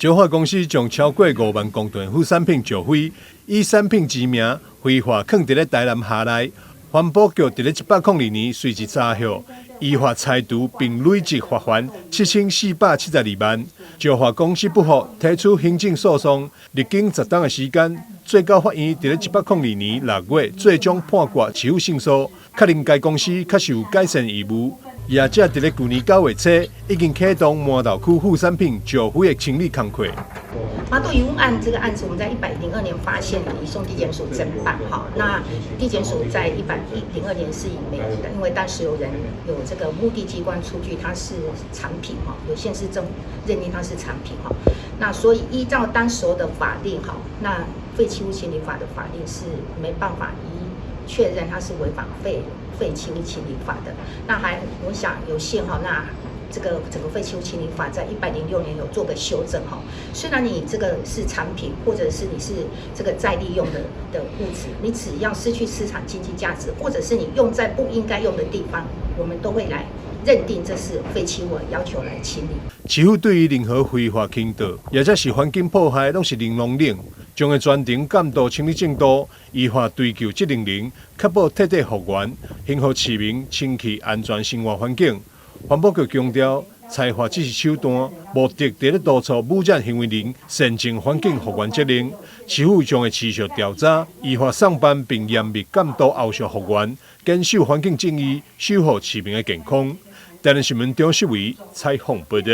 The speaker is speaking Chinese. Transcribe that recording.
石化公司将超过5万公吨副产品召回，以产品之名非法藏伫咧台南辖内。环保局伫咧102年随即查获，依法裁除并累计罚款7472万。石化公司不服，提出行政诉讼，历经10天的时间，最高法院伫咧102年6月最终判决起诉胜诉，确认该公司确实有改善义务。业者伫咧去年9月初已经启动麻豆区副产品召回的清理工作。麻豆渔翁案这个案子，我们在102年发现了，移送地检署侦办。哈，那地检署在102年是因为当时有人有这个目的机关出具它是产品哈，有县市政府认定它是产品哈，那所以依照当时候的法令哈，那废弃物清理法的法令是没办法确认它是违反废弃物清理法的。那我想有幸哈，那这个整个废弃物清理法在106年有做个修正哈。虽然你这个是产品，或者是你是这个再利用的物质，你只要失去市场经济价值，或者是你用在不应该用的地方，我们都会来认定这是废弃物，要求来清理。市府对于任何非法倾倒，或者是环境破坏，拢是零容忍，将会全程监督清理制度，依法追究责任人，确保彻底复原，幸福市民清气安全生活环境。环保局强调，裁罚只是手段，目的在咧督促污染行为人善尽环境复原责任。市府将会持续调查，依法上班，并严密监督后续复原，坚守环境正义，守护市民的健康。台南新闻张世伟采访报道。